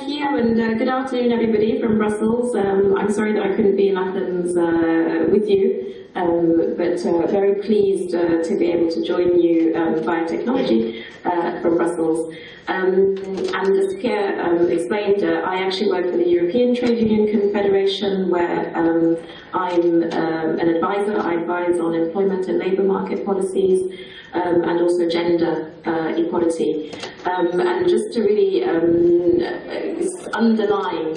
you, and good afternoon, everybody from Brussels. I'm sorry that I couldn't be in Athens with you, but very pleased to be able to join you via technology from Brussels. And as Pierre explained, I actually work for the European Trade Union Confederation, where I'm an advisor. I advise on employment and labour market policies, and also gender equality. And just to really underline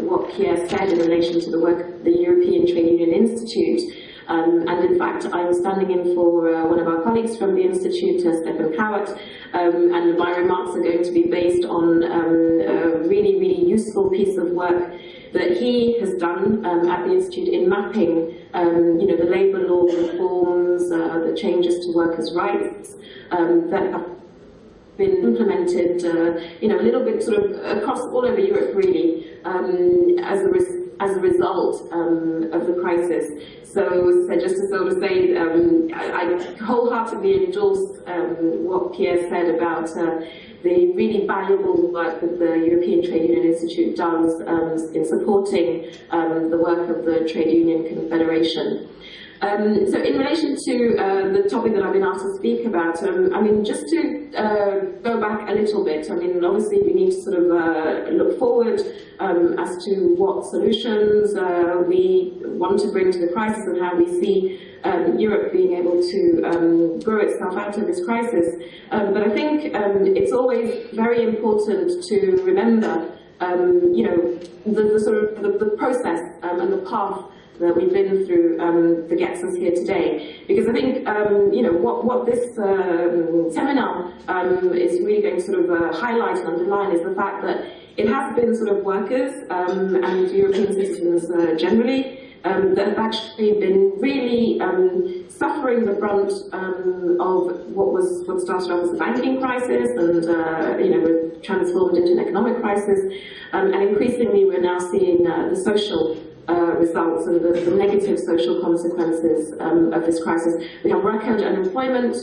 what Pierre said in relation to the work of the European Trade Union Institute, and in fact I'm standing in for one of our colleagues from the Institute, Stefan Kauert, and my remarks are going to be based on a really, really useful piece of work that he has done at the Institute in mapping the labour law reforms, the changes to workers' rights that have been implemented a little bit sort of across all over Europe, really, as a result of the crisis. So just to sort of say, I wholeheartedly endorse what Pierre said about the really valuable work that the European Trade Union Institute does in supporting the work of the Trade Union Confederation. So in relation to the topic that I've been asked to speak about, I mean, just to go back a little bit, I mean, obviously we need to sort of look forward as to what solutions we want to bring to the crisis and how we see Europe being able to grow itself out of this crisis. But I think it's always very important to remember, the sort of the process and the path that we've been through that gets us here today. Because I think, what this seminar is really going to sort of highlight and underline is the fact that it has been sort of workers and European citizens generally that have actually been really suffering the brunt of what started off as a banking crisis and was transformed into an economic crisis, and increasingly we're now seeing the social results and the negative social consequences of this crisis. We have record unemployment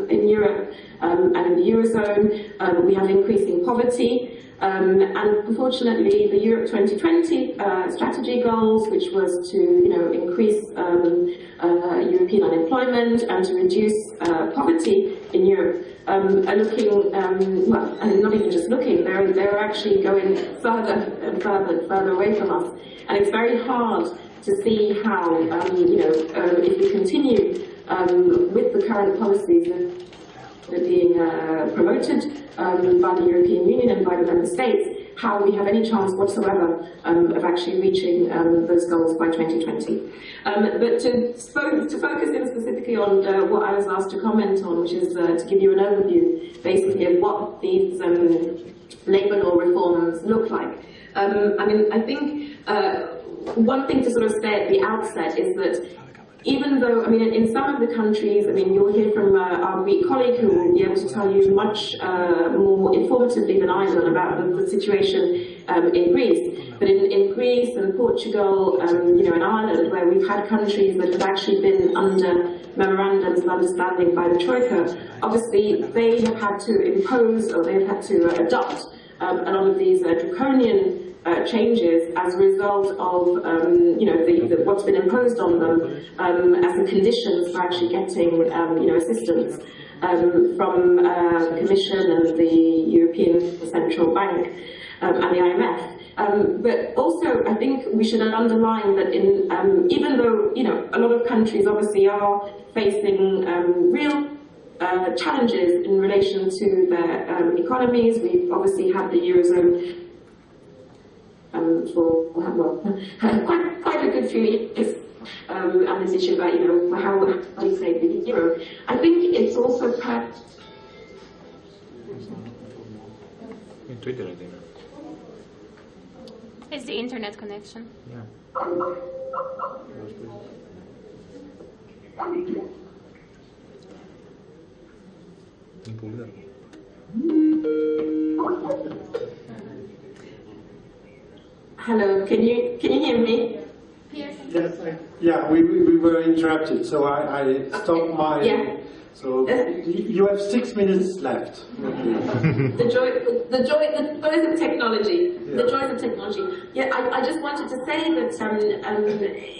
in Europe and in the Eurozone. We have increasing poverty. And unfortunately, the Europe 2020 strategy goals, which was to increase European unemployment and to reduce poverty in Europe, are looking, well, and not even just looking, they're actually going further and further away from us. And it's very hard to see how, if we continue with the current policies that are being promoted by the European Union and by the member states, how we have any chance whatsoever of actually reaching those goals by 2020. But to focus in specifically on what I was asked to comment on, which is to give you an overview, basically, of what these labour law reforms look like. I mean, I think one thing to sort of say at the outset is that even though, I mean, in some of the countries, I mean, you'll hear from our Greek colleague who will be able to tell you much more informatively than I will about the situation in Greece. But in Greece and Portugal, and Ireland, where we've had countries that have actually been under memorandums of understanding by the Troika, obviously they have had to impose, or they have had to adopt a lot of these draconian changes as a result of what's been imposed on them as the conditions for actually getting assistance from the Commission and the European Central Bank and the IMF. But also, I think we should underline that even though a lot of countries obviously are facing real challenges in relation to their economies, we've obviously had the Eurozone for quite a good few years, and this issue about how do you say the euro. I think it's also in Twitter, I think. It's the internet connection. Yeah. Hello, can you hear me? Yes, yeah, we were interrupted, so I stopped my So you have 6 minutes left. The joys of technology. Yeah. The joys of technology. Yeah, I just wanted to say that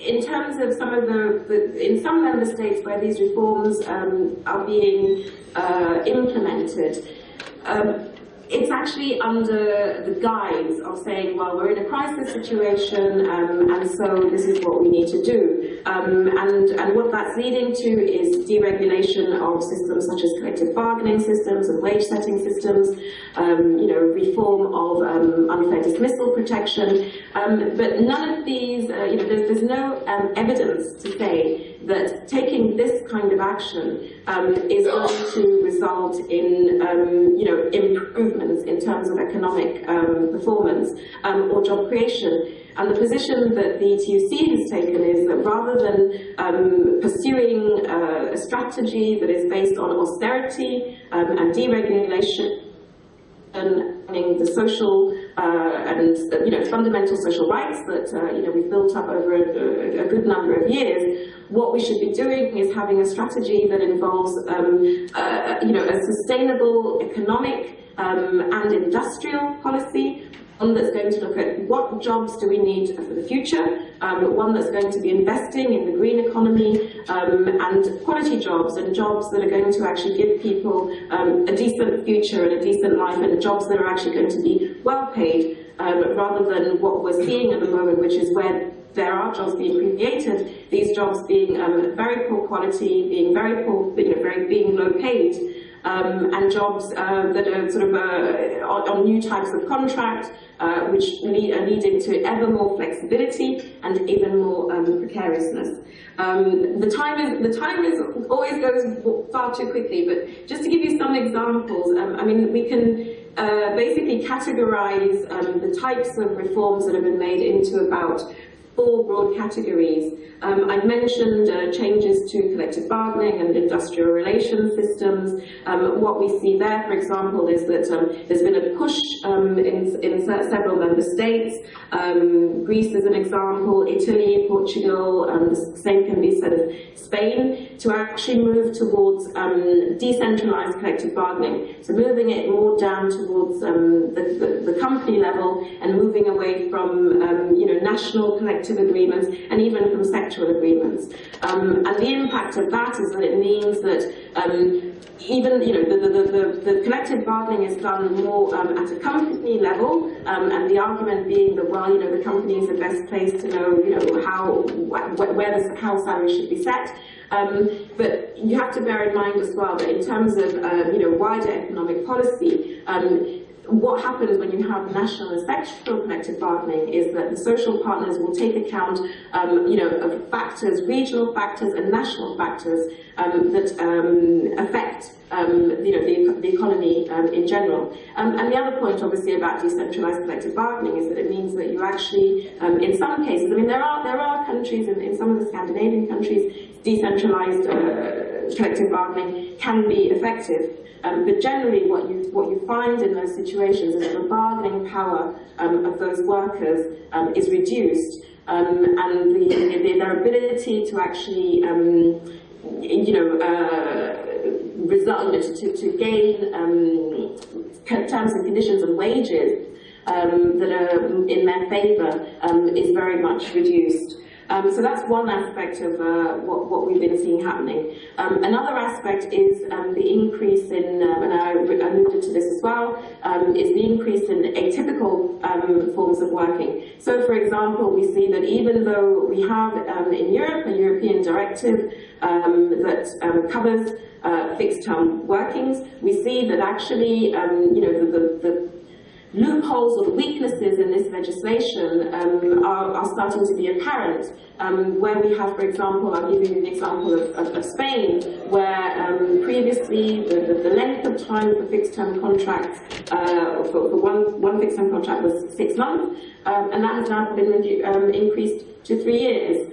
in terms of some of in some member states where these reforms are being implemented, it's actually under the guise of saying, well, we're in a crisis situation, and so this is what we need to do. And what that's leading to is deregulation of systems such as collective bargaining systems and wage setting systems, reform of unfair dismissal protection. But none of these, there's no evidence to say that taking this kind of action is going to result in improvements in terms of economic performance or job creation. And the position that the ETUC has taken is that rather than pursuing a strategy that is based on austerity and deregulation, and the social and fundamental social rights that we've built up over a good number of years, what we should be doing is having a strategy that involves a sustainable economic and industrial policy, one that's going to look at what jobs do we need for the future, one that's going to be investing in the green economy and quality jobs and jobs that are going to actually give people a decent future and a decent life, and jobs that are actually going to be well paid, rather than what we're seeing at the moment, which is where there are jobs being created, these jobs being very poor quality, being very poor, being low paid, and jobs that are sort of on new types of contract, which are leading to ever more flexibility and even more precariousness. The time always goes far too quickly, but just to give you some examples, we can basically categorize the types of reforms that have been made into about 4 broad categories. I've mentioned changes to collective bargaining and industrial relations systems. What we see there, for example, is that there's been a push in several member states. Greece is an example, Italy, Portugal, the same can be said of Spain, to actually move towards decentralized collective bargaining. So moving it more down towards the company level and moving away from national collective agreements and even from sectoral agreements. And the impact of that is that it means that even the collective bargaining is done more at a company level, and the argument being that, well, the company is the best place to know how salaries should be set. But you have to bear in mind as well that in terms of wider economic policy, what happens when you have national and sectoral collective bargaining is that the social partners will take account of factors, regional factors and national factors that affect the economy in general. And the other point, obviously, about decentralized collective bargaining is that it means that you actually, in some cases, there are countries, in some of the Scandinavian countries, decentralized collective bargaining can be effective. But generally, what you find in those situations is that the bargaining power of those workers is reduced, and their ability to actually, to gain terms and conditions and wages that are in their favour is very much reduced. So that's one aspect of what we've been seeing happening. Another aspect is the increase in, and I alluded to this as well, is the increase in atypical forms of working. So, for example, we see that even though we have in Europe a European directive that covers fixed-term workings, we see that actually, the loopholes or the weaknesses in this legislation are starting to be apparent, where we have, for example, I'll give you an example of Spain, where previously the length of time for fixed-term contracts, for one fixed-term contract was 6 months, and that has now been increased to 3 years.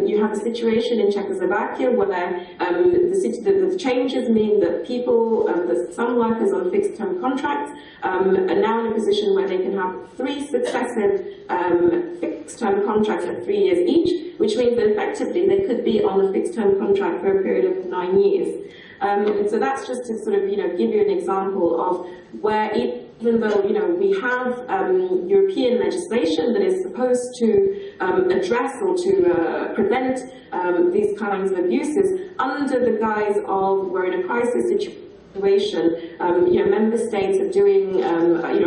You have a situation in Czechoslovakia where the changes mean that that some workers on fixed-term contracts are now in a position where they can have 3 successive fixed-term contracts at 3 years each, which means that effectively they could be on a fixed-term contract for a period of 9 years. So that's just to sort of, give you an example of where even though, we have European legislation that is supposed to address or to prevent these kinds of abuses, under the guise of we're in a crisis situation, member states are doing,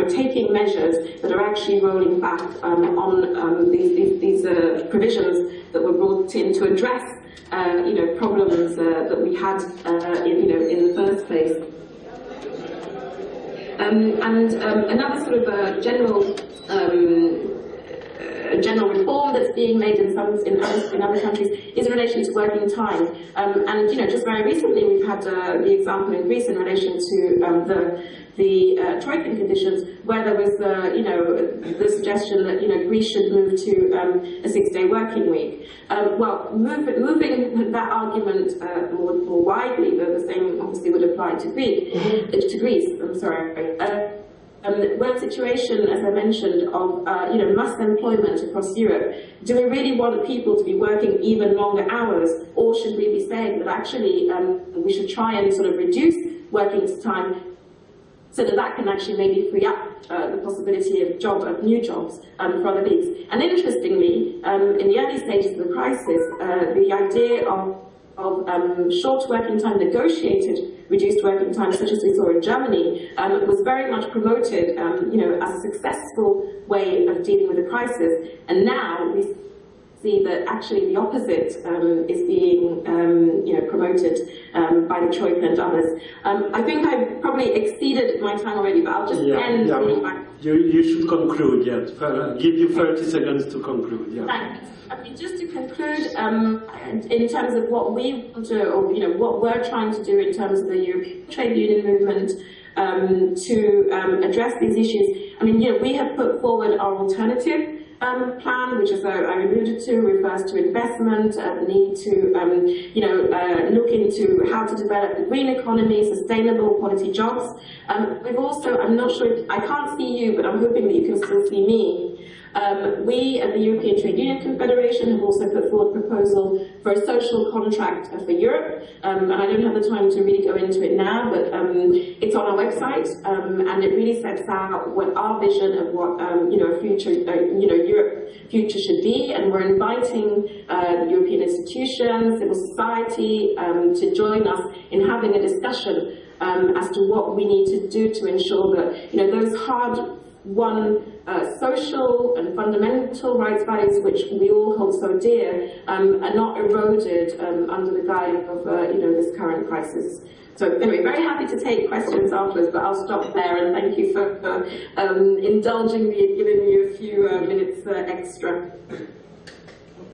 taking measures that are actually rolling back on these provisions that were brought in to address, problems that we had, in the first place. Another sort of general reform that's being made in other countries is in relation to working time. Just very recently we've had the example in Greece in relation to the Troika conditions, where there was the suggestion that Greece should move to a 6-day working week. Moving that argument more widely, though the same obviously would apply to Greece. I'm sorry. We're in a situation, as I mentioned, of mass employment across Europe. Do we really want people to be working even longer hours, or should we be saying that actually we should try and sort of reduce working time so that can actually maybe free up the possibility of new jobs for other leagues? And interestingly, in the early stages of the crisis, the idea of short working time, negotiated reduced working time, such as we saw in Germany, was very much promoted, as a successful way of dealing with the crisis. And now we see that actually the opposite is being, promoted by the Troika and others. I think I've probably exceeded my time already, but I'll just end. You should conclude. Yes, give you 30 seconds to conclude. Yeah. Thanks. Just to conclude, in terms of what we want to, or what we're trying to do in terms of the European trade union movement to address these issues. I mean, we have put forward our alternative plan, which, as I alluded to, refers to investment, the need to, look into how to develop the green economy, sustainable quality jobs. We've also, I'm not sure, I can't see you, but I'm hoping that you can still see me. We at the European Trade Union Confederation have also put forward a proposal for a social contract for Europe, and I don't have the time to really go into it now, but it's on our website, and it really sets out what our vision of what a future, Europe future should be, and we're inviting European institutions, civil society to join us in having a discussion as to what we need to do to ensure that those hard-won social and fundamental rights values, which we all hold so dear, are not eroded under the guise of this current crisis. So anyway, very happy to take questions afterwards, but I'll stop there, and thank you for indulging me and giving me a few minutes extra.